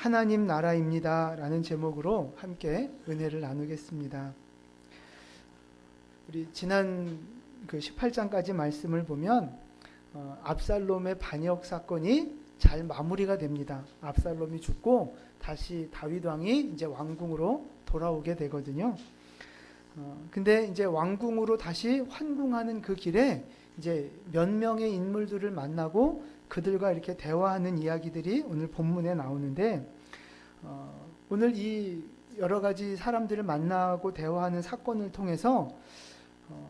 하나님 나라입니다 라는 제목으로 함께 은혜를 나누겠습니다. 우리 지난 그 18장까지 말씀을 보면 압살롬의 반역 사건이 잘 마무리가 됩니다. 압살롬이 죽고 다시 다윗 왕이 이제 왕궁으로 돌아오게 되거든요. 근데 이제 왕궁으로 다시 환궁하는 그 길에 이제 몇 명의 인물들을 만나고 그들과 이렇게 대화하는 이야기들이 오늘 본문에 나오는데, 오늘 이 여러 가지 사람들을 만나고 대화하는 사건을 통해서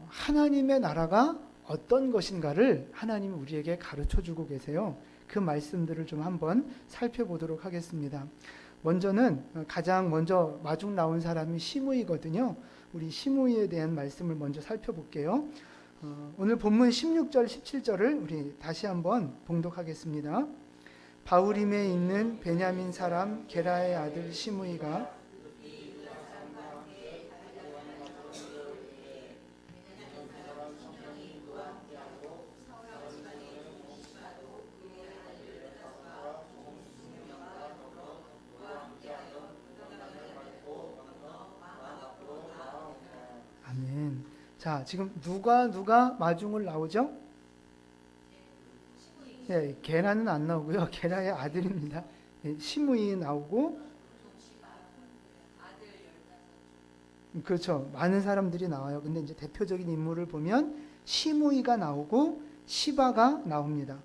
하나님의 나라가 어떤 것인가를 하나님이 우리에게 가르쳐 주고 계세요. 그 말씀들을 좀 한번 살펴보도록 하겠습니다. 먼저는 가장 먼저 마중 나온 사람이 시므이거든요. 우리 시므이에 대한 말씀을 먼저 살펴볼게요. 오늘 본문 16절 17절을 우리 다시 한번 봉독하겠습니다. 바후림에 있는 베냐민 사람 게라의 아들 시므이가 아멘. 자, 지금 누가 마중을 나오죠? 네, 게라는 안 나오고요. 게라의 아들입니다. 네, 시므이 나오고, 그렇죠. 많은 사람들이 나와요. 근데 이제 대표적인 인물을 보면 시므이가 나오고 시바가 나옵니다.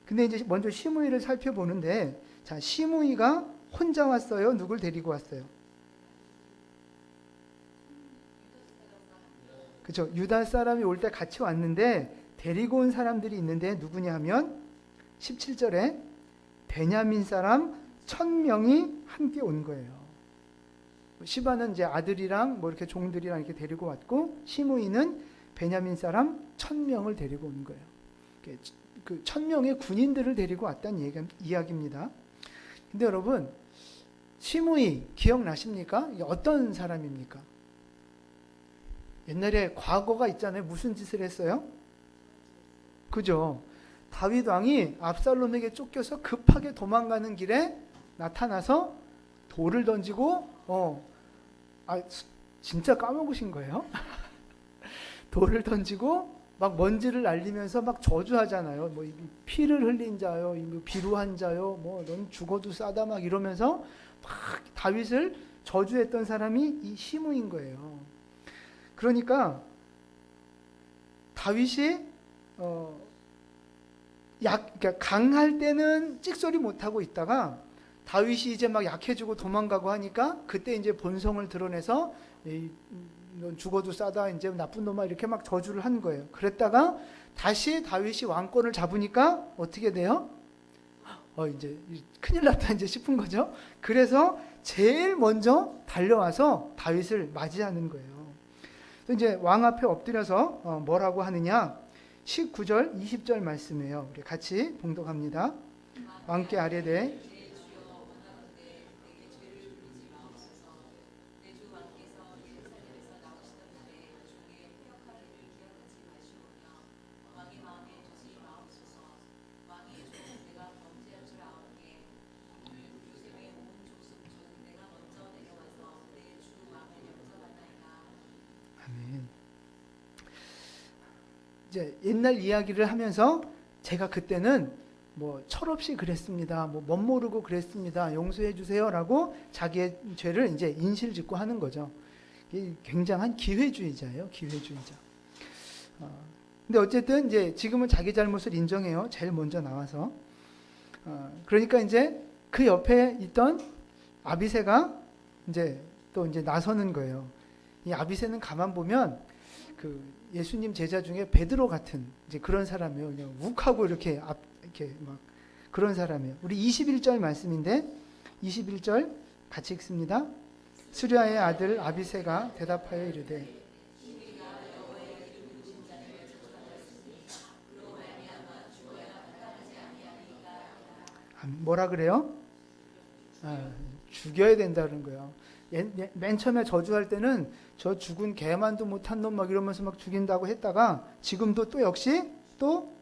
근데 이제 먼저 시므이를 살펴보는데, 자, 시므이가 혼자 왔어요? 누굴 데리고 왔어요? 그렇죠. 유다 사람이 올 때 같이 왔는데 데리고 온 사람들이 있는데 누구냐 하면 17절에 베냐민 사람 1000명이 함께 온 거예요. 시바는 이제 아들이랑 뭐 이렇게 종들이랑 이렇게 데리고 왔고, 시므이는 베냐민 사람 1000명을 데리고 온 거예요. 그 1000명의 군인들을 데리고 왔다는 이야기입니다. 근데 여러분, 시므이 기억나십니까? 이게 어떤 사람입니까? 옛날에 과거가 있잖아요. 무슨 짓을 했어요? 그죠? 다윗 왕이 압살롬에게 쫓겨서 급하게 도망가는 길에 나타나서 돌을 던지고, 진짜 까먹으신 거예요? 돌을 던지고 막 먼지를 날리면서 막 저주하잖아요. 뭐 피를 흘린 자요, 비루한 자요, 뭐 넌 죽어도 싸다 막 이러면서 막 다윗을 저주했던 사람이 이 시므인 거예요. 그러니까 다윗이 그러니까 강할 때는 찍소리 못하고 있다가 다윗이 이제 막 약해지고 도망가고 하니까 그때 이제 본성을 드러내서 넌 죽어도 싸다, 이제 나쁜 놈아, 이렇게 막 저주를 한 거예요. 그랬다가 다시 다윗이 왕권을 잡으니까 어떻게 돼요? 이제 큰일 났다 이제 싶은 거죠. 그래서 제일 먼저 달려와서 다윗을 맞이하는 거예요. 이제 왕 앞에 엎드려서 뭐라고 하느냐? 19절 20절 말씀이에요. 우리 같이 봉독합니다. 왕께 아뢰되 이제 옛날 이야기를 하면서 제가 그때는 뭐 철없이 그랬습니다. 뭐 멋모르고 그랬습니다. 용서해 주세요라고 자기의 죄를 이제 인실짓고 하는 거죠. 굉장한 기회주의자예요. 기회주의자. 근데 어쨌든 이제 지금은 자기 잘못을 인정해요. 제일 먼저 나와서. 그러니까 이제 그 옆에 있던 아비새가 이제 또 이제 나서는 거예요. 이 아비새는 가만 보면 그 예수님 제자 중에 베드로 같은 이제 그런 사람이에요. 그냥 욱하고 이렇게 막 그런 사람이에요. 우리 21절 말씀인데 21절 같이 읽습니다. 스리아의 아들 아비새가 대답하여 이르되 뭐라 그래요? 죽여야 된다는 거예요. 맨 처음에 저주할 때는 저 죽은 개만도 못한 놈 막 이러면서 막 죽인다고 했다가 지금도 또 역시 또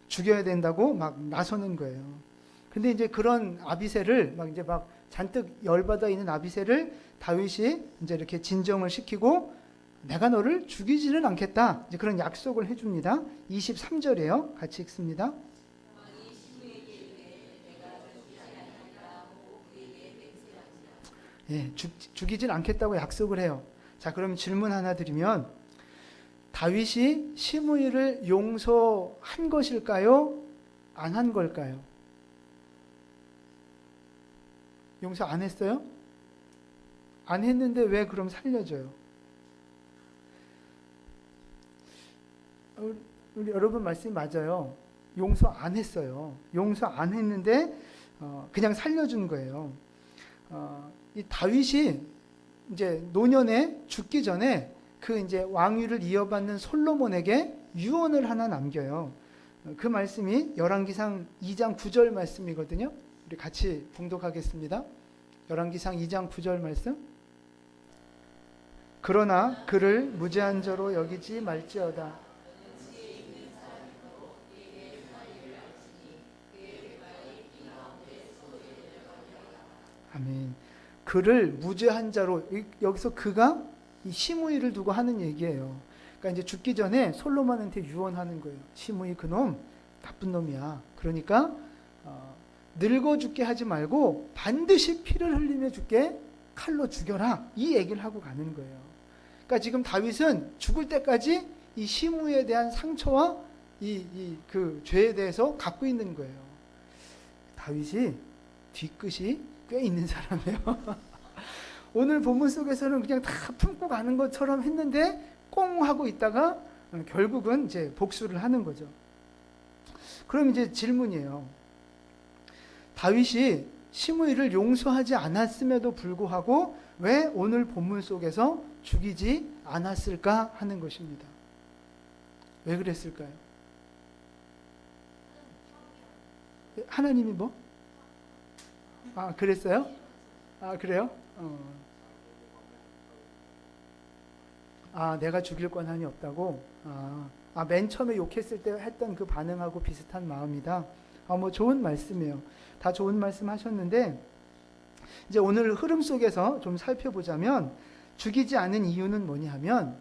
죽여야 된다고 막 나서는 거예요. 근데 이제 그런 아비새를 막 이제 막 잔뜩 열받아 있는 아비새를 다윗이 이제 이렇게 진정을 시키고 내가 너를 죽이지는 않겠다. 이제 그런 약속을 해줍니다. 23절이에요. 같이 읽습니다. 예, 죽이진 않겠다고 약속을 해요. 자, 그럼 질문 하나 드리면 다윗이 시므이를 용서한 것일까요? 안 한 걸까요? 용서 안 했어요? 안 했는데 왜 그럼 살려줘요? 우리 여러분 말씀이 맞아요. 용서 안 했어요. 용서 안 했는데 그냥 살려준 거예요. 이 다윗이 이제 노년에 죽기 전에 그 이제 왕위를 이어받는 솔로몬에게 유언을 하나 남겨요. 그 말씀이 열왕기상 2장 9절 말씀이거든요. 우리 같이 봉독하겠습니다. 열왕기상 2장 9절 말씀. 그러나 그를 무죄한 자로 여기지 말지어다. 아멘. 그를 무죄한 자로, 여기서 그가 이 시므이를 두고 하는 얘기예요. 그러니까 이제 죽기 전에 솔로몬한테 유언하는 거예요. 시므이 그놈 나쁜 놈이야. 그러니까 늙어 죽게 하지 말고 반드시 피를 흘리며 죽게 칼로 죽여라. 이 얘기를 하고 가는 거예요. 그러니까 지금 다윗은 죽을 때까지 이 시므이에 대한 상처와 그 죄에 대해서 갖고 있는 거예요. 다윗이 뒤끝이 꽤 있는 사람이에요. 오늘 본문 속에서는 그냥 다 품고 가는 것처럼 했는데 꽁 하고 있다가 결국은 이제 복수를 하는 거죠. 그럼 이제 질문이에요. 다윗이 시므이를 용서하지 않았음에도 불구하고 왜 오늘 본문 속에서 죽이지 않았을까 하는 것입니다. 왜 그랬을까요? 하나님이 뭐? 아, 그랬어요? 아, 그래요? 아, 내가 죽일 권한이 없다고? 맨 처음에 욕했을 때 했던 그 반응하고 비슷한 마음이다. 뭐 좋은 말씀이에요. 다 좋은 말씀 하셨는데, 이제 오늘 흐름 속에서 좀 살펴보자면, 죽이지 않은 이유는 뭐냐 하면,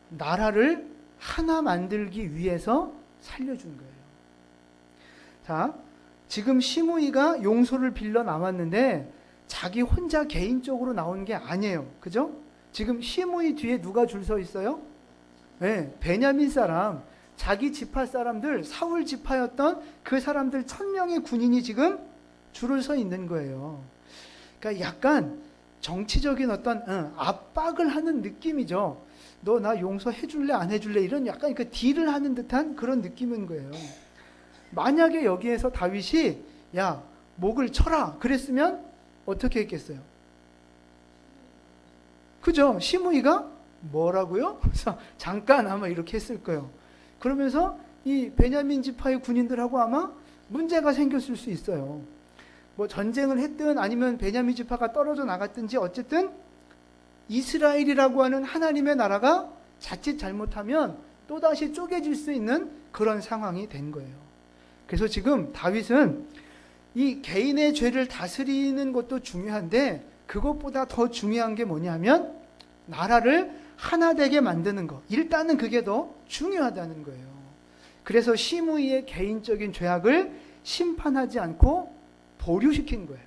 나라를 하나 만들기 위해서 살려준 거예요. 자, 지금 시므이가 용서를 빌려 나왔는데, 자기 혼자 개인적으로 나온 게 아니에요. 그죠? 지금 시므이 뒤에 누가 줄 서 있어요? 네, 베냐민 사람, 자기 지파 사람들, 사울 지파였던 그 사람들 1000명의 군인이 지금 줄을 서 있는 거예요. 그러니까 약간 정치적인 어떤 압박을 하는 느낌이죠. 너 나 용서해 줄래 안 해줄래 이런 약간 그 딜을 하는 듯한 그런 느낌인 거예요. 만약에 여기에서 다윗이 야 목을 쳐라 그랬으면 어떻게 했겠어요? 그죠? 시므이가 뭐라고요? 그래서 잠깐 아마 이렇게 했을 거예요. 그러면서 이 베냐민 지파의 군인들하고 아마 문제가 생겼을 수 있어요. 뭐 전쟁을 했든 아니면 베냐민 지파가 떨어져 나갔든지 어쨌든 이스라엘이라고 하는 하나님의 나라가 자칫 잘못하면 또다시 쪼개질 수 있는 그런 상황이 된 거예요. 그래서 지금 다윗은 이 개인의 죄를 다스리는 것도 중요한데 그것보다 더 중요한 게 뭐냐면 나라를 하나 되게 만드는 것. 일단은 그게 더 중요하다는 거예요. 그래서 시므이의 개인적인 죄악을 심판하지 않고 보류시킨 거예요.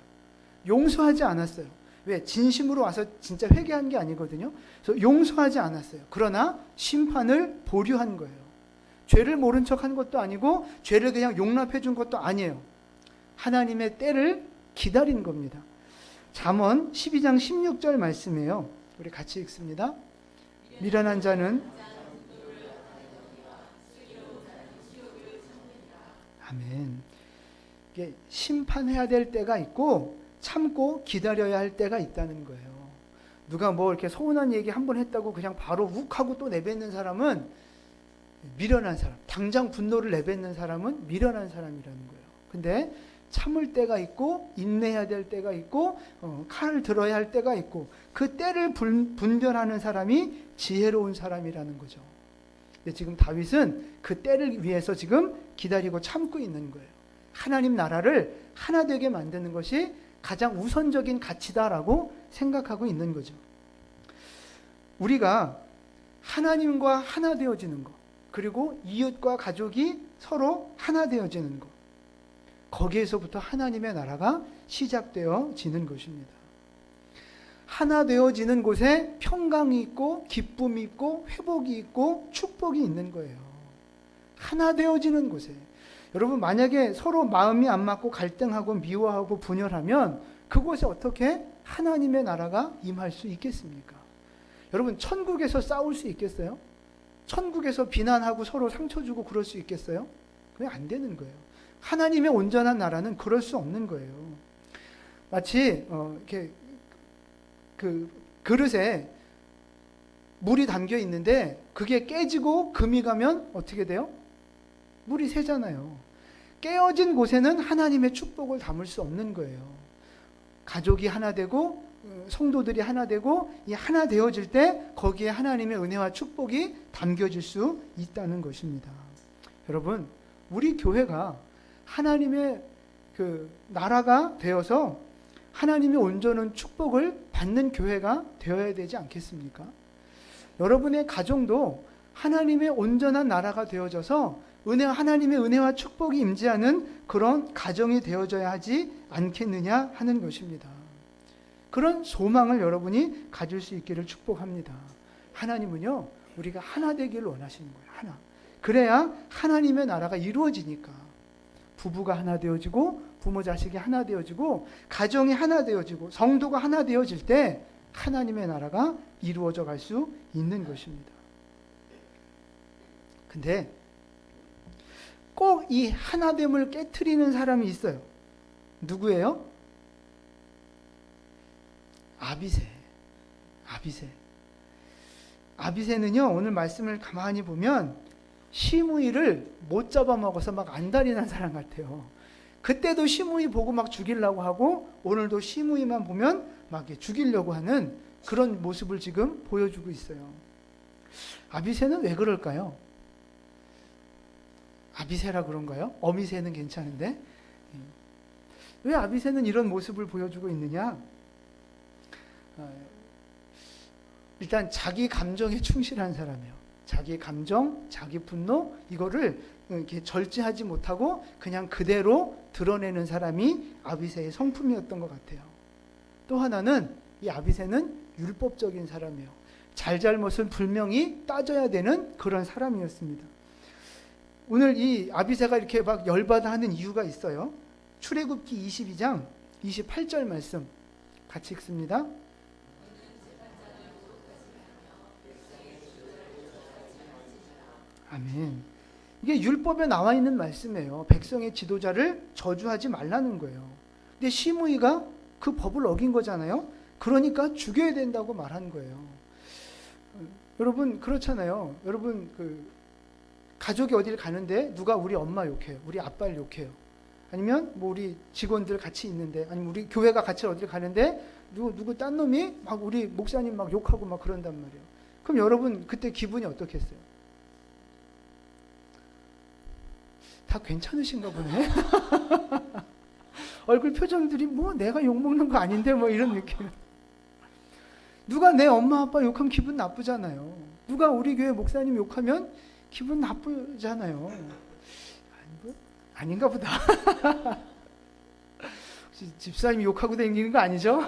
용서하지 않았어요. 왜? 진심으로 와서 진짜 회개한 게 아니거든요. 그래서 용서하지 않았어요. 그러나 심판을 보류한 거예요. 죄를 모른 척한 것도 아니고 죄를 그냥 용납해 준 것도 아니에요. 하나님의 때를 기다린 겁니다. 잠언 12장 16절 말씀이에요. 우리 같이 읽습니다. 미련한 자는 아멘. 이게 심판해야 될 때가 있고 참고 기다려야 할 때가 있다는 거예요. 누가 뭐 이렇게 서운한 얘기 한 번 했다고 그냥 바로 욱하고 또 내뱉는 사람은 미련한 사람. 당장 분노를 내뱉는 사람은 미련한 사람이라는 거예요. 근데 참을 때가 있고 인내해야 될 때가 있고 칼을 들어야 할 때가 있고 그 때를 분별하는 사람이 지혜로운 사람이라는 거죠. 근데 지금 다윗은 그 때를 위해서 지금 기다리고 참고 있는 거예요. 하나님 나라를 하나 되게 만드는 것이 가장 우선적인 가치다라고 생각하고 있는 거죠. 우리가 하나님과 하나 되어지는 것, 그리고 이웃과 가족이 서로 하나 되어지는 것, 거기에서부터 하나님의 나라가 시작되어지는 것입니다. 하나 되어지는 곳에 평강이 있고 기쁨이 있고 회복이 있고 축복이 있는 거예요. 하나 되어지는 곳에. 여러분, 만약에 서로 마음이 안 맞고 갈등하고 미워하고 분열하면 그곳에 어떻게 하나님의 나라가 임할 수 있겠습니까? 여러분, 천국에서 싸울 수 있겠어요? 천국에서 비난하고 서로 상처 주고 그럴 수 있겠어요? 그게 안 되는 거예요. 하나님의 온전한 나라는 그럴 수 없는 거예요. 마치 이렇게 그 그릇에 물이 담겨 있는데 그게 깨지고 금이 가면 어떻게 돼요? 물이 새잖아요. 깨어진 곳에는 하나님의 축복을 담을 수 없는 거예요. 가족이 하나 되고 성도들이 하나 되고 이 하나 되어질 때 거기에 하나님의 은혜와 축복이 담겨질 수 있다는 것입니다. 여러분, 우리 교회가 하나님의 그 나라가 되어서 하나님의 온전한 축복을 받는 교회가 되어야 되지 않겠습니까? 여러분의 가정도 하나님의 온전한 나라가 되어져서 하나님의 은혜와 축복이 임재하는 그런 가정이 되어져야 하지 않겠느냐 하는 것입니다. 그런 소망을 여러분이 가질 수 있기를 축복합니다. 하나님은요, 우리가 하나 되기를 원하시는 거예요. 하나. 그래야 하나님의 나라가 이루어지니까. 부부가 하나 되어지고 부모 자식이 하나 되어지고 가정이 하나 되어지고 성도가 하나 되어질 때 하나님의 나라가 이루어져 갈 수 있는 것입니다. 근데 꼭 이 하나됨을 깨트리는 사람이 있어요. 누구예요? 아비새. 아비새는요, 오늘 말씀을 가만히 보면 시므이를 못 잡아먹어서 막 안달이 난 사람 같아요. 그때도 시므이 보고 막 죽이려고 하고 오늘도 시므이만 보면 막 죽이려고 하는 그런 모습을 지금 보여주고 있어요. 아비새는 왜 그럴까요? 아비새라 그런가요? 어미새는 괜찮은데 왜 아비새는 이런 모습을 보여주고 있느냐? 일단 자기 감정에 충실한 사람이에요. 자기 감정, 자기 분노 이거를 이렇게 절제하지 못하고 그냥 그대로 드러내는 사람이 아비새의 성품이었던 것 같아요. 또 하나는 이 아비새는 율법적인 사람이에요. 잘잘못을 분명히 따져야 되는 그런 사람이었습니다. 오늘 이 아비새가 이렇게 막 열받아 하는 이유가 있어요. 출애굽기 22장 28절 말씀 같이 읽습니다. 아멘. 이게 율법에 나와 있는 말씀이에요. 백성의 지도자를 저주하지 말라는 거예요. 근데 시므이가 그 법을 어긴 거잖아요. 그러니까 죽여야 된다고 말한 거예요. 여러분 그렇잖아요. 여러분 가족이 어딜 가는데 누가 우리 엄마 욕해요. 우리 아빠를 욕해요. 아니면 뭐 우리 직원들 같이 있는데 아니면 우리 교회가 같이 어딜 가는데 누구 딴 놈이 막 우리 목사님 막 욕하고 막 그런단 말이에요. 그럼 여러분 그때 기분이 어떻겠어요? 다 괜찮으신가 보네. 얼굴 표정들이 뭐 내가 욕먹는 거 아닌데 뭐 이런 느낌. 누가 내 엄마 아빠 욕하면 기분 나쁘잖아요. 누가 우리 교회 목사님 욕하면 기분 나쁘잖아요. 아닌가 보다. 혹시 집사님이 욕하고 다니는 거 아니죠?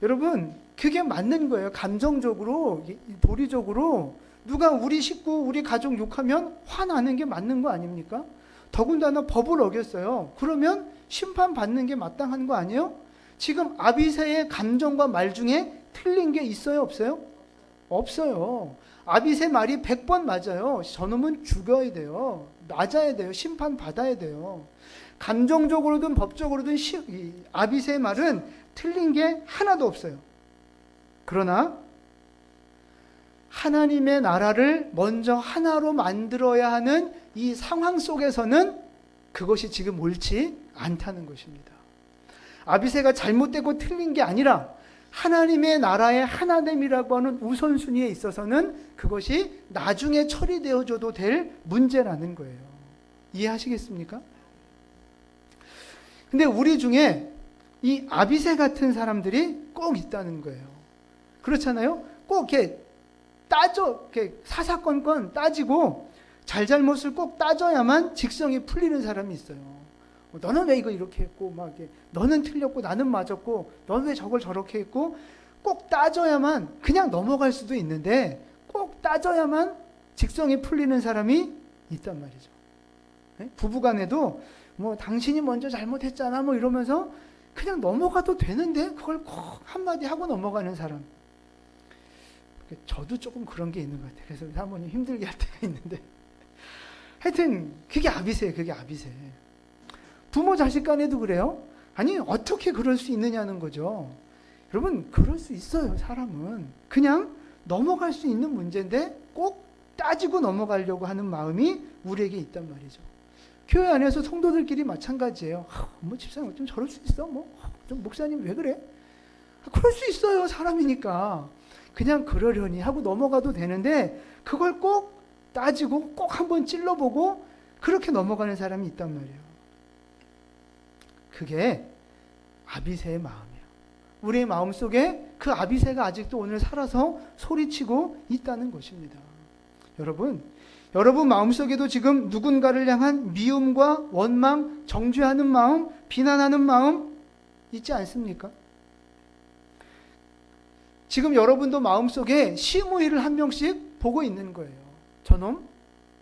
여러분 그게 맞는 거예요. 감정적으로 도리적으로 누가 우리 식구 우리 가족 욕하면 화나는 게 맞는 거 아닙니까? 더군다나 법을 어겼어요. 그러면 심판받는 게 마땅한 거 아니에요? 지금 아비새의 감정과 말 중에 틀린 게 있어요? 없어요? 없어요. 아비새 말이 100번 맞아요. 저놈은 죽여야 돼요. 맞아야 돼요. 심판받아야 돼요. 감정적으로든 법적으로든 아비새의 말은 틀린 게 하나도 없어요. 그러나 하나님의 나라를 먼저 하나로 만들어야 하는 이 상황 속에서는 그것이 지금 옳지 않다는 것입니다. 아비새가 잘못되고 틀린 게 아니라 하나님의 나라의 하나됨이라고 하는 우선순위에 있어서는 그것이 나중에 처리되어져도 될 문제라는 거예요. 이해하시겠습니까? 근데 우리 중에 이 아비새 같은 사람들이 꼭 있다는 거예요. 그렇잖아요? 꼭 이렇게 이렇게 사사건건 따지고 잘잘못을 꼭 따져야만 직성이 풀리는 사람이 있어요. 너는 왜 이거 이렇게 했고, 막 이렇게, 너는 틀렸고, 나는 맞았고, 너는 왜 저걸 저렇게 했고, 꼭 따져야만 그냥 넘어갈 수도 있는데, 꼭 따져야만 직성이 풀리는 사람이 있단 말이죠. 네? 부부간에도 뭐 당신이 먼저 잘못했잖아, 뭐 이러면서 그냥 넘어가도 되는데 그걸 꼭 한마디 하고 넘어가는 사람. 저도 조금 그런 게 있는 것 같아요. 그래서 사모님 힘들게 할 때가 있는데, 하여튼 그게 아비새예요. 그게 아비새. 부모 자식 간에도 그래요. 아니 어떻게 그럴 수 있느냐는 거죠. 여러분 그럴 수 있어요. 사람은 그냥 넘어갈 수 있는 문제인데 꼭 따지고 넘어가려고 하는 마음이 우리에게 있단 말이죠. 교회 안에서 성도들끼리 마찬가지예요. 뭐 집사님 어쩜 저럴 수 있어? 좀 목사님 왜 그래? 그럴 수 있어요. 사람이니까. 그냥 그러려니 하고 넘어가도 되는데 그걸 꼭 따지고 꼭 한번 찔러보고 그렇게 넘어가는 사람이 있단 말이에요. 그게 아비새의 마음이에요. 우리의 마음속에 그 아비새가 아직도 오늘 살아서 소리치고 있다는 것입니다. 여러분 마음속에도 지금 누군가를 향한 미움과 원망, 정죄하는 마음, 비난하는 마음 있지 않습니까? 지금 여러분도 마음속에 시무이를 한 명씩 보고 있는 거예요. 저놈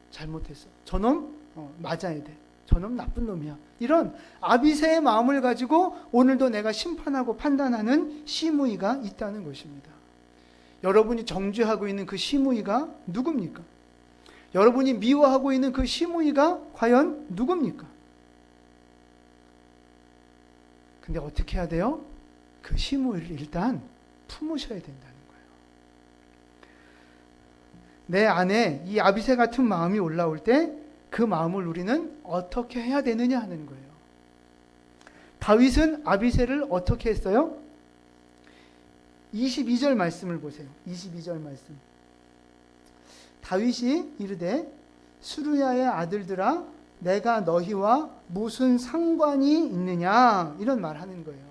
잘못했어. 저놈 맞아야 돼. 저놈 나쁜 놈이야. 이런 아비새의 마음을 가지고 오늘도 내가 심판하고 판단하는 시무이가 있다는 것입니다. 여러분이 정죄하고 있는 그 시무이가 누굽니까? 여러분이 미워하고 있는 그 시무이가 과연 누굽니까? 근데 어떻게 해야 돼요? 그 시무이를 일단 품으셔야 된다는 거예요. 내 안에 이 아비새 같은 마음이 올라올 때 그 마음을 우리는 어떻게 해야 되느냐 하는 거예요. 다윗은 아비새를 어떻게 했어요? 22절 말씀을 보세요. 22절 말씀. 다윗이 이르되 수르야의 아들들아 내가 너희와 무슨 상관이 있느냐 이런 말 하는 거예요.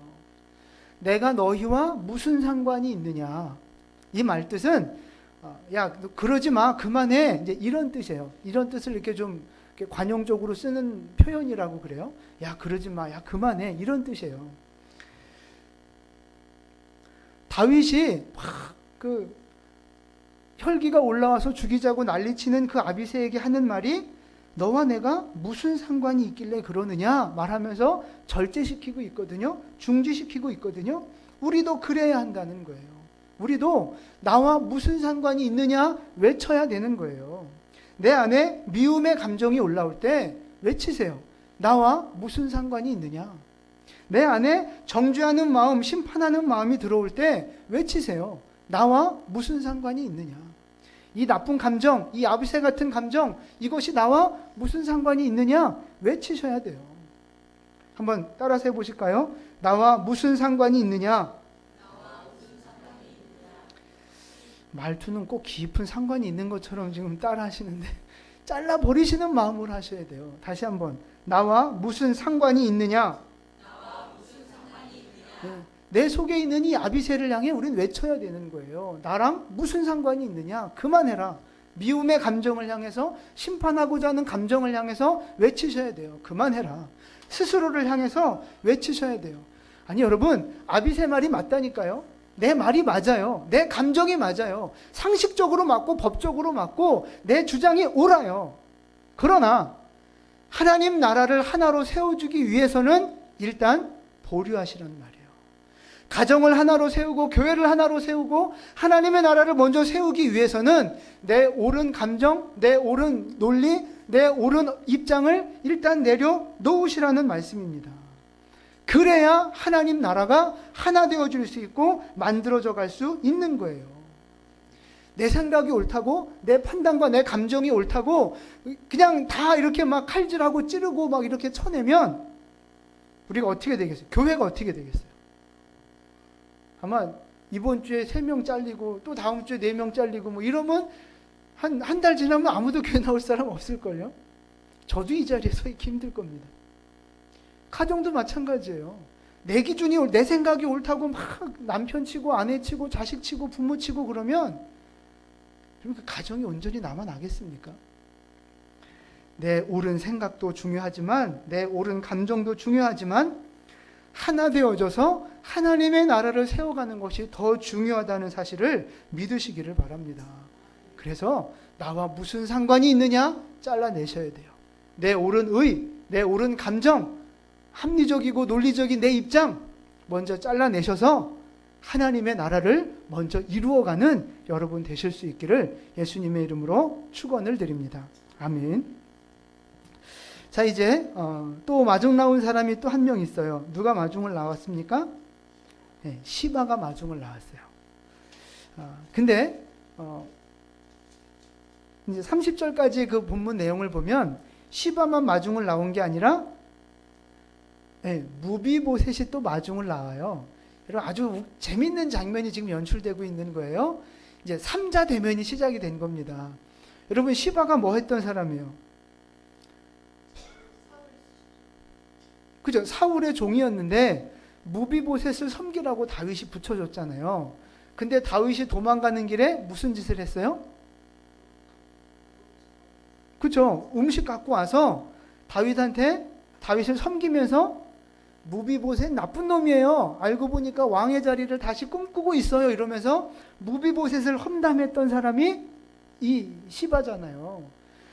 내가 너희와 무슨 상관이 있느냐. 이 말 뜻은 야, 너 그러지 마, 그만해. 이제 이런 뜻이에요. 이런 뜻을 이렇게 좀 이렇게 관용적으로 쓰는 표현이라고 그래요. 야, 그러지 마, 야, 그만해. 이런 뜻이에요. 다윗이 막 그 혈기가 올라와서 죽이자고 난리치는 그 아비새에게 하는 말이 너와 내가 무슨 상관이 있길래 그러느냐 말하면서 절제시키고 있거든요. 중지시키고 있거든요. 우리도 그래야 한다는 거예요. 우리도 나와 무슨 상관이 있느냐 외쳐야 되는 거예요. 내 안에 미움의 감정이 올라올 때 외치세요. 나와 무슨 상관이 있느냐. 내 안에 정죄하는 마음, 심판하는 마음이 들어올 때 외치세요. 나와 무슨 상관이 있느냐. 이 나쁜 감정, 이 아비새 같은 감정, 이것이 나와 무슨 상관이 있느냐 외치셔야 돼요. 한번 따라서 해보실까요? 나와 무슨 상관이 있느냐. 말투는 꼭 깊은 상관이 있는 것처럼 지금 따라 하시는데 잘라버리시는 마음으로 하셔야 돼요. 다시 한번. 나와 무슨 상관이 있느냐. 내 속에 있는 이 아비새를 향해 우리는 외쳐야 되는 거예요. 나랑 무슨 상관이 있느냐. 그만해라. 미움의 감정을 향해서, 심판하고자 하는 감정을 향해서 외치셔야 돼요. 그만해라. 스스로를 향해서 외치셔야 돼요. 아니 여러분, 아비새 말이 맞다니까요. 내 말이 맞아요. 내 감정이 맞아요. 상식적으로 맞고 법적으로 맞고 내 주장이 옳아요. 그러나 하나님 나라를 하나로 세워주기 위해서는 일단 보류하시라는 말이에요. 가정을 하나로 세우고 교회를 하나로 세우고 하나님의 나라를 먼저 세우기 위해서는 내 옳은 감정, 내 옳은 논리, 내 옳은 입장을 일단 내려놓으시라는 말씀입니다. 그래야 하나님 나라가 하나 되어질 수 있고 만들어져 갈 수 있는 거예요. 내 생각이 옳다고, 내 판단과 내 감정이 옳다고 그냥 다 이렇게 막 칼질하고 찌르고 막 이렇게 쳐내면 우리가 어떻게 되겠어요? 교회가 어떻게 되겠어요? 아마 이번 주에 3명 잘리고 또 다음 주에 4명 잘리고 뭐 이러면 한 달 지나면 아무도 교회 나올 사람 없을걸요? 저도 이 자리에 서 있기 힘들 겁니다. 가정도 마찬가지예요. 내 기준이, 내 생각이 옳다고 막 남편 치고 아내 치고 자식 치고 부모 치고 그러면 그 가정이 온전히 남아나겠습니까? 내 옳은 생각도 중요하지만 내 옳은 감정도 중요하지만 하나 되어져서 하나님의 나라를 세워가는 것이 더 중요하다는 사실을 믿으시기를 바랍니다. 그래서 나와 무슨 상관이 있느냐? 잘라내셔야 돼요. 내 옳은 의, 내 옳은 감정, 합리적이고 논리적인 내 입장 먼저 잘라내셔서 하나님의 나라를 먼저 이루어가는 여러분 되실 수 있기를 예수님의 이름으로 축원을 드립니다. 아멘. 자, 이제 또 마중 나온 사람이 또 한 명 있어요. 누가 마중을 나왔습니까? 네, 시바가 마중을 나왔어요. 근데 이제 30절까지 그 본문 내용을 보면 시바만 마중을 나온 게 아니라 네, 무비보셋이 또 마중을 나와요. 여러분 아주 재밌는 장면이 지금 연출되고 있는 거예요. 이제 3자 대면이 시작이 된 겁니다. 여러분 시바가 뭐 했던 사람이에요? 그죠? 사울의 종이었는데 무비보셋을 섬기라고 다윗이 붙여줬잖아요. 근데 다윗이 도망가는 길에 무슨 짓을 했어요? 그죠? 음식 갖고 와서 다윗을 섬기면서 무비보셋 나쁜 놈이에요. 알고 보니까 왕의 자리를 다시 꿈꾸고 있어요. 이러면서 무비보셋을 험담했던 사람이 이 시바잖아요.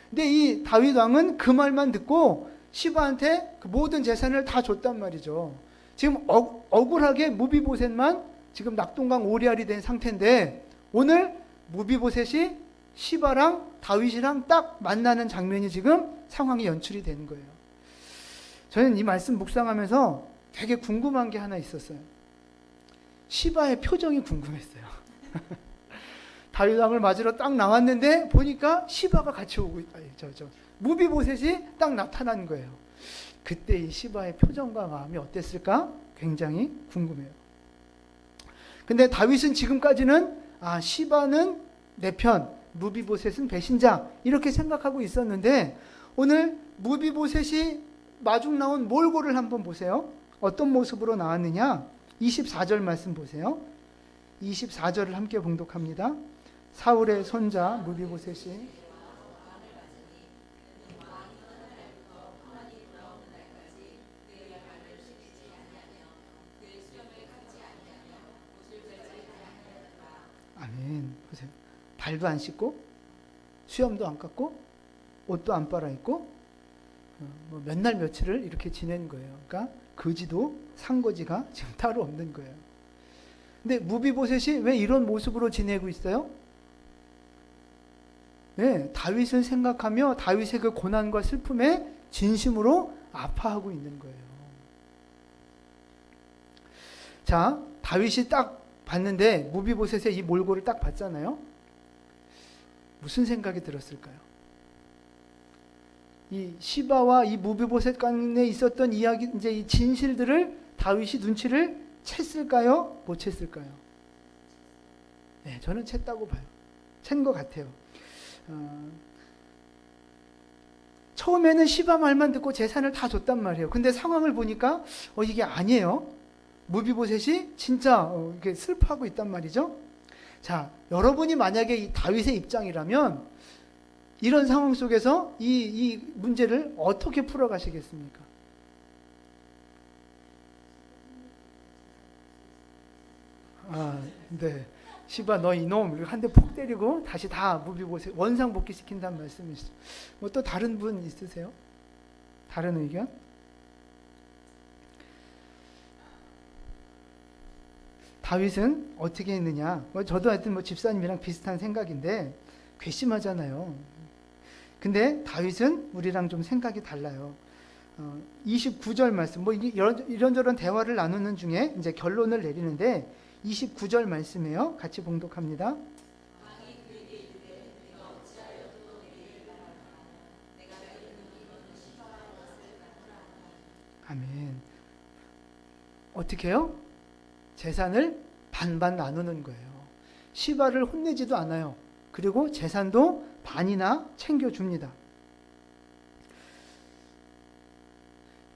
근데 이 다윗 왕은 그 말만 듣고 시바한테 그 모든 재산을 다 줬단 말이죠. 지금 억울하게 무비보셋만 지금 낙동강 오리알이 된 상태인데 오늘 무비보셋이 시바랑 다윗이랑 딱 만나는 장면이 지금 상황이 연출이 되는 거예요. 저는 이 말씀 묵상하면서 되게 궁금한 게 하나 있었어요. 시바의 표정이 궁금했어요. 다윗 왕을 맞으러 딱 나왔는데 보니까 시바가 같이 오고 무비보셋이 딱 나타난 거예요. 그때 이 시바의 표정과 마음이 어땠을까? 굉장히 궁금해요. 근데 다윗은 지금까지는 시바는 내 편, 무비보셋은 배신자 이렇게 생각하고 있었는데 오늘 무비보셋이 마중 나온 몰골을 한번 보세요. 어떤 모습으로 나왔느냐? 24절 말씀 보세요. 24절을 함께 봉독합니다. 사울의 손자 무비보셋이 아멘. 보세요. 발도 안 씻고 수염도 안 깎고 옷도 안 빨아입고 몇 날 며칠을 이렇게 지낸 거예요. 그러니까 거지도 상거지가 지금 따로 없는 거예요. 근데 무비보셋이 왜 이런 모습으로 지내고 있어요? 네, 다윗을 생각하며 다윗의 그 고난과 슬픔에 진심으로 아파하고 있는 거예요. 자, 다윗이 딱 봤는데 무비보셋의 이 몰골을 딱 봤잖아요. 무슨 생각이 들었을까요? 이 시바와 이 무비보셋 간에 있었던 이야기, 이제 이 진실들을 다윗이 눈치를 챘을까요? 못 챘을까요? 네, 저는 챘다고 봐요. 챈 것 같아요. 처음에는 시바 말만 듣고 재산을 다 줬단 말이에요. 근데 상황을 보니까 이게 아니에요. 무비보셋이 진짜 이렇게 슬퍼하고 있단 말이죠. 자, 여러분이 만약에 이 다윗의 입장이라면 이런 상황 속에서 이 문제를 어떻게 풀어가시겠습니까? 네. 시바 너 이놈 한 대 폭 때리고 다시 다 무비보셋 원상 복귀시킨다는 말씀이시죠. 뭐 또 다른 분 있으세요? 다른 의견? 다윗은 어떻게 했느냐? 저도 하여튼 집사님이랑 비슷한 생각인데 괘씸하잖아요. 근데 다윗은 우리랑 좀 생각이 달라요. 29절 말씀, 이런저런 대화를 나누는 중에 이제 결론을 내리는데 29절 말씀이에요. 같이 봉독합니다. 아멘. 어떻게 해요? 재산을 반반 나누는 거예요. 시바를 혼내지도 않아요. 그리고 재산도 반이나 챙겨줍니다.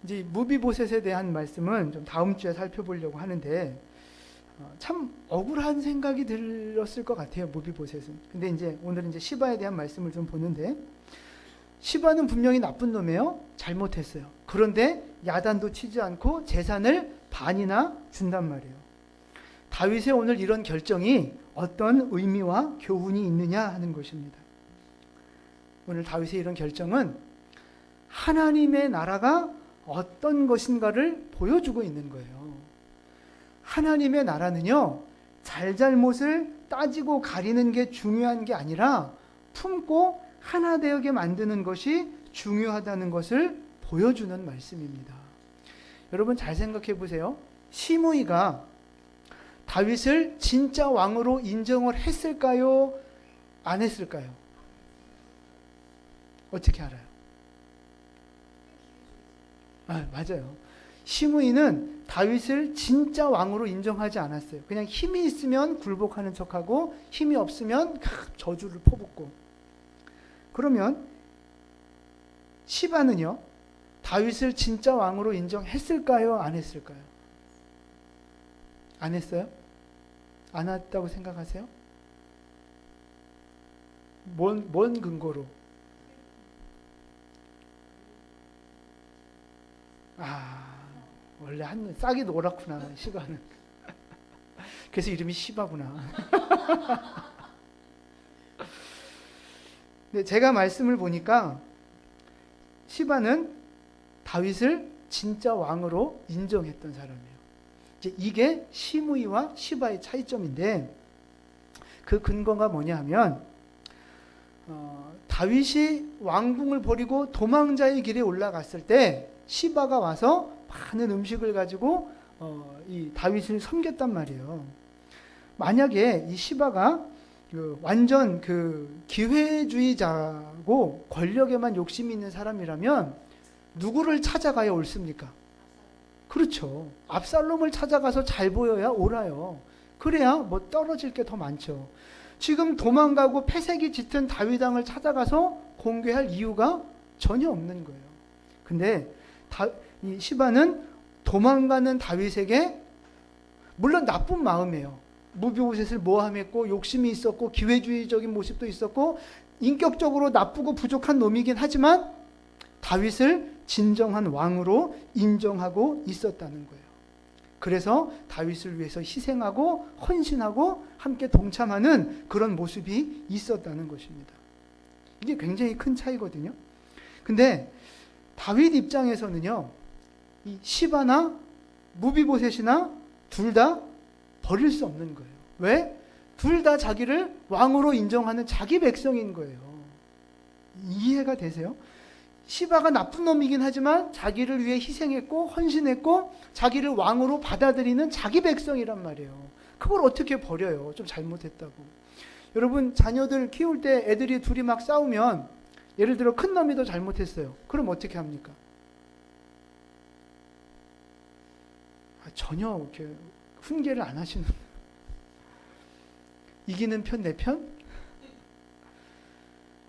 이제 무비보셋에 대한 말씀은 좀 다음 주에 살펴보려고 하는데 참 억울한 생각이 들었을 것 같아요. 무비보셋은. 근데 이제 오늘은 이제 시바에 대한 말씀을 좀 보는데 시바는 분명히 나쁜 놈이에요. 잘못했어요. 그런데 야단도 치지 않고 재산을 반이나 준단 말이에요. 다윗의 오늘 이런 결정이 어떤 의미와 교훈이 있느냐 하는 것입니다. 오늘 다윗의 이런 결정은 하나님의 나라가 어떤 것인가를 보여주고 있는 거예요. 하나님의 나라는요, 잘잘못을 따지고 가리는 게 중요한 게 아니라 품고 하나 되게 만드는 것이 중요하다는 것을 보여주는 말씀입니다. 여러분 잘 생각해 보세요. 시므이가 다윗을 진짜 왕으로 인정을 했을까요? 안 했을까요? 어떻게 알아요? 맞아요. 시므이는 다윗을 진짜 왕으로 인정하지 않았어요. 그냥 힘이 있으면 굴복하는 척하고 힘이 없으면 저주를 퍼붓고. 그러면 시바는요, 다윗을 진짜 왕으로 인정했을까요? 안 했을까요? 안 했어요? 안 했다고 생각하세요? 뭔 근거로? 원래 싹이 노랗구나, 시바는. 그래서 이름이 시바구나. 근데 제가 말씀을 보니까 시바는 다윗을 진짜 왕으로 인정했던 사람이에요. 이제 이게 시므이와 시바의 차이점인데 그 근거가 뭐냐 하면 다윗이 왕궁을 버리고 도망자의 길에 올라갔을 때 시바가 와서 많은 음식을 가지고 이 다윗을 섬겼단 말이에요. 만약에 이 시바가 완전 기회주의자고 권력에만 욕심이 있는 사람이라면 누구를 찾아가야 옳습니까? 그렇죠. 압살롬을 찾아가서 잘 보여야 옳아요. 그래야 뭐 떨어질 게 더 많죠. 지금 도망가고 패색이 짙은 다윗 왕을 찾아가서 공개할 이유가 전혀 없는 거예요. 근데 이 시바는 도망가는 다윗에게 물론 나쁜 마음이에요. 무비보셋을 모함했고 욕심이 있었고 기회주의적인 모습도 있었고 인격적으로 나쁘고 부족한 놈이긴 하지만 다윗을 진정한 왕으로 인정하고 있었다는 거예요. 그래서 다윗을 위해서 희생하고 헌신하고 함께 동참하는 그런 모습이 있었다는 것입니다. 이게 굉장히 큰 차이거든요. 근데 다윗 입장에서는요, 이 시바나 무비보셋이나 둘 다 버릴 수 없는 거예요. 왜? 둘 다 자기를 왕으로 인정하는 자기 백성인 거예요. 이해가 되세요? 시바가 나쁜 놈이긴 하지만 자기를 위해 희생했고 헌신했고 자기를 왕으로 받아들이는 자기 백성이란 말이에요. 그걸 어떻게 버려요? 좀 잘못했다고. 여러분 자녀들 키울 때 애들이 둘이 막 싸우면 예를 들어 큰 놈이 더 잘못했어요. 그럼 어떻게 합니까? 전혀 이렇게 훈계를 안 하시는. 이기는 편 내 편?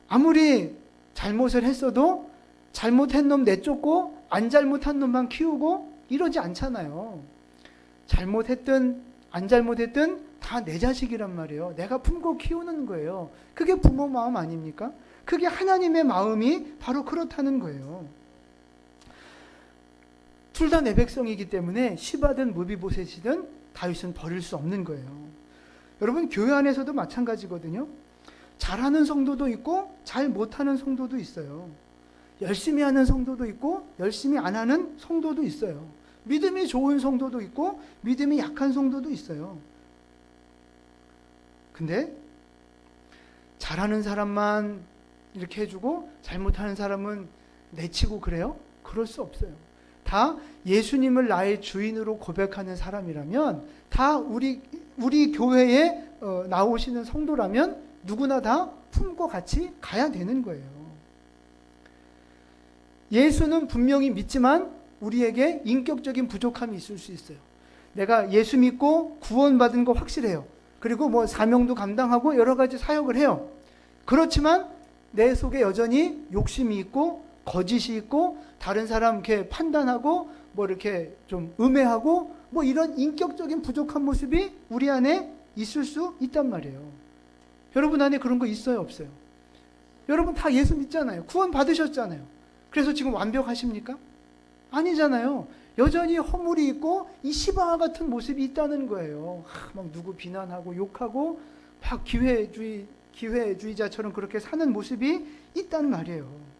아무리 잘못을 했어도 잘못한 놈 내쫓고 안 잘못한 놈만 키우고 이러지 않잖아요. 잘못했든 안 잘못했든 다 내 자식이란 말이에요. 내가 품고 키우는 거예요. 그게 부모 마음 아닙니까? 그게 하나님의 마음이 바로 그렇다는 거예요. 둘 다 내 백성이기 때문에 시바든 무비보셋이든 다윗은 버릴 수 없는 거예요. 여러분 교회 안에서도 마찬가지거든요. 잘하는 성도도 있고 잘 못하는 성도도 있어요. 열심히 하는 성도도 있고 열심히 안 하는 성도도 있어요. 믿음이 좋은 성도도 있고 믿음이 약한 성도도 있어요. 근데 잘하는 사람만 이렇게 해주고 잘못하는 사람은 내치고 그래요? 그럴 수 없어요. 다 예수님을 나의 주인으로 고백하는 사람이라면 다 우리 교회에 나오시는 성도라면 누구나 다 품고 같이 가야 되는 거예요. 예수는 분명히 믿지만 우리에게 인격적인 부족함이 있을 수 있어요. 내가 예수 믿고 구원받은 거 확실해요. 그리고 뭐 사명도 감당하고 여러 가지 사역을 해요. 그렇지만 내 속에 여전히 욕심이 있고 거짓이 있고 다른 사람 이렇게 판단하고 뭐 이렇게 좀 음해하고 뭐 이런 인격적인 부족한 모습이 우리 안에 있을 수 있단 말이에요. 여러분 안에 그런 거 있어요, 없어요? 여러분 다 예수 믿잖아요. 구원 받으셨잖아요. 그래서 지금 완벽하십니까? 아니잖아요. 여전히 허물이 있고 이 시바와 같은 모습이 있다는 거예요. 막 누구 비난하고 욕하고 막 기회주의자처럼 그렇게 사는 모습이 있단 말이에요.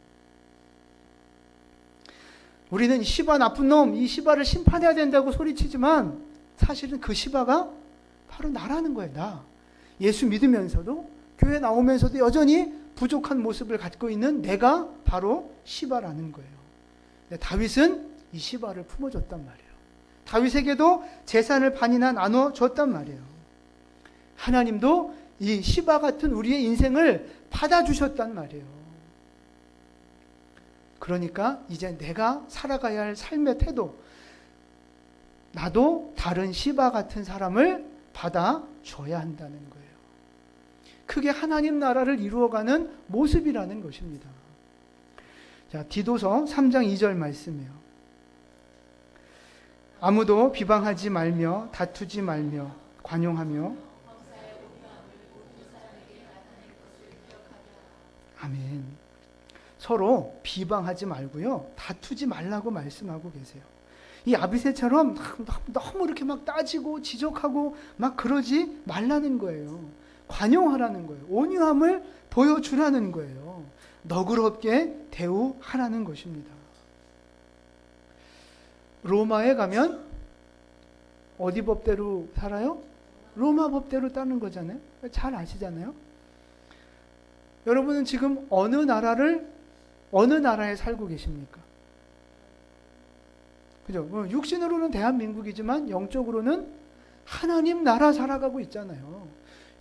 우리는 이 시바 나쁜 놈, 이 시바를 심판해야 된다고 소리치지만 사실은 그 시바가 바로 나라는 거예요. 나. 예수 믿으면서도 교회 나오면서도 여전히 부족한 모습을 갖고 있는 내가 바로 시바라는 거예요. 다윗은 이 시바를 품어줬단 말이에요. 다윗에게도 재산을 반이나 나눠줬단 말이에요. 하나님도 이 시바 같은 우리의 인생을 받아주셨단 말이에요. 그러니까 이제 내가 살아가야 할 삶의 태도, 나도 다른 시바 같은 사람을 받아줘야 한다는 거예요. 그게 하나님 나라를 이루어가는 모습이라는 것입니다. 자, 디도서 3장 2절 말씀이에요. 아무도 비방하지 말며 다투지 말며 관용하며 아멘. 서로 비방하지 말고요. 다투지 말라고 말씀하고 계세요. 이 아비새처럼 너무 이렇게 막 따지고 지적하고 막 그러지 말라는 거예요. 관용하라는 거예요. 온유함을 보여주라는 거예요. 너그럽게 대우하라는 것입니다. 로마에 가면 어디 법대로 살아요? 로마 법대로 따는 거잖아요. 잘 아시잖아요. 여러분은 지금 어느 나라에 살고 계십니까? 그죠? 육신으로는 대한민국이지만 영적으로는 하나님 나라 살아가고 있잖아요.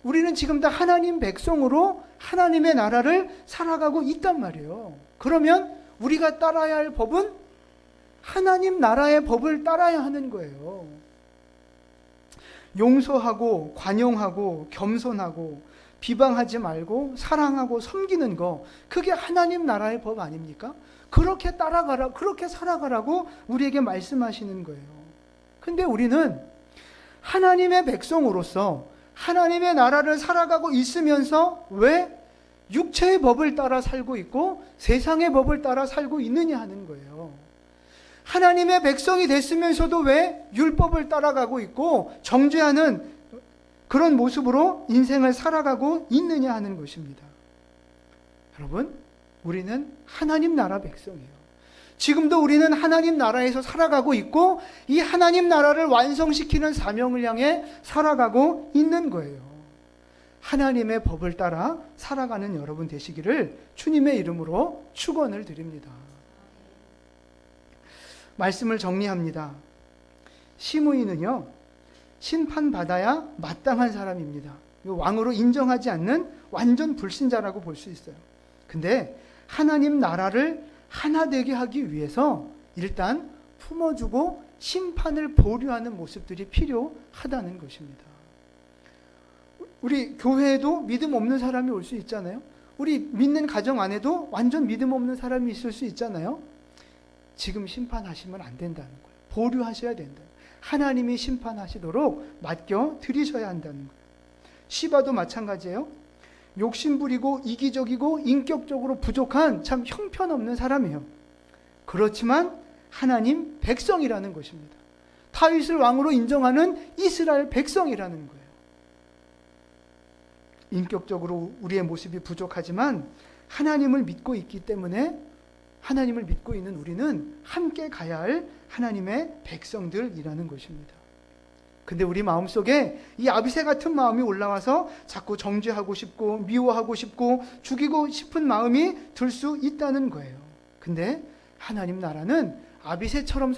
우리는 지금 다 하나님 백성으로 하나님의 나라를 살아가고 있단 말이에요. 그러면 우리가 따라야 할 법은 하나님 나라의 법을 따라야 하는 거예요. 용서하고 관용하고 겸손하고 비방하지 말고 사랑하고 섬기는 거, 그게 하나님 나라의 법 아닙니까? 그렇게 따라가라, 그렇게 살아가라고 우리에게 말씀하시는 거예요. 근데 우리는 하나님의 백성으로서 하나님의 나라를 살아가고 있으면서 왜 육체의 법을 따라 살고 있고 세상의 법을 따라 살고 있느냐 하는 거예요. 하나님의 백성이 됐으면서도 왜 율법을 따라가고 있고 정죄하는 그런 모습으로 인생을 살아가고 있느냐 하는 것입니다. 여러분, 우리는 하나님 나라 백성이에요. 지금도 우리는 하나님 나라에서 살아가고 있고 이 하나님 나라를 완성시키는 사명을 향해 살아가고 있는 거예요. 하나님의 법을 따라 살아가는 여러분 되시기를 주님의 이름으로 축원을 드립니다. 말씀을 정리합니다. 시므이는요, 심판받아야 마땅한 사람입니다. 왕으로 인정하지 않는 완전 불신자라고 볼 수 있어요. 근데 하나님 나라를 하나 되게 하기 위해서 일단 품어주고 심판을 보류하는 모습들이 필요하다는 것입니다. 우리 교회에도 믿음 없는 사람이 올 수 있잖아요. 우리 믿는 가정 안에도 완전 믿음 없는 사람이 있을 수 있잖아요. 지금 심판하시면 안 된다는 거예요. 보류하셔야 된다. 하나님이 심판하시도록 맡겨 드리셔야 한다는 거예요. 시바도 마찬가지예요. 욕심부리고 이기적이고 인격적으로 부족한 참 형편없는 사람이에요. 그렇지만 하나님 백성이라는 것입니다. 다윗을 왕으로 인정하는 이스라엘 백성이라는 거예요. 인격적으로 우리의 모습이 부족하지만 하나님을 믿고 있기 때문에 하나님을 믿고 있는 우리는 함께 가야 할 하나님의 백성들이라는 것입니다. 근데 우리 마음속에 이 아비새 같은 마음이 올라와서 자꾸 정죄하고 싶고 미워하고 싶고 죽이고 싶은 마음이 들 수 있다는 거예요. 근데 하나님 나라는 아비새처럼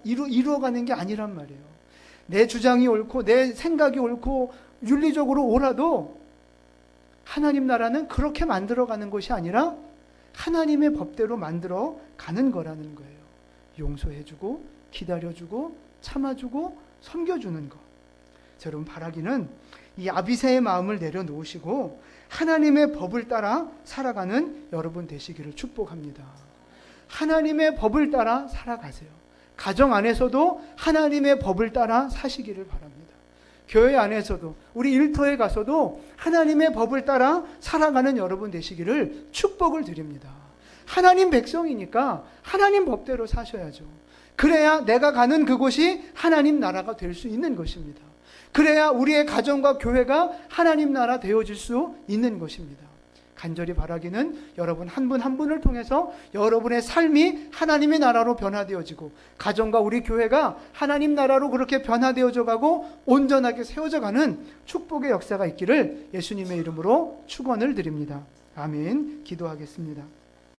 이루어가는 게 아니란 말이에요. 내 주장이 옳고 내 생각이 옳고 윤리적으로 옳아도 하나님 나라는 그렇게 만들어가는 것이 아니라 하나님의 법대로 만들어 가는 거라는 거예요. 용서해주고 기다려주고 참아주고 섬겨주는 것. 여러분 바라기는 이 아비새의 마음을 내려놓으시고 하나님의 법을 따라 살아가는 여러분 되시기를 축복합니다. 하나님의 법을 따라 살아가세요. 가정 안에서도 하나님의 법을 따라 사시기를 바랍니다. 교회 안에서도 우리 일터에 가서도 하나님의 법을 따라 살아가는 여러분 되시기를 축복을 드립니다. 하나님 백성이니까 하나님 법대로 사셔야죠. 그래야 내가 가는 그곳이 하나님 나라가 될 수 있는 것입니다. 그래야 우리의 가정과 교회가 하나님 나라 되어질 수 있는 것입니다. 간절히 바라기는 여러분 한 분 한 분을 통해서 여러분의 삶이 하나님의 나라로 변화되어지고 가정과 우리 교회가 하나님 나라로 그렇게 변화되어져 가고 온전하게 세워져 가는 축복의 역사가 있기를 예수님의 이름으로 축원을 드립니다. 아멘. 기도하겠습니다.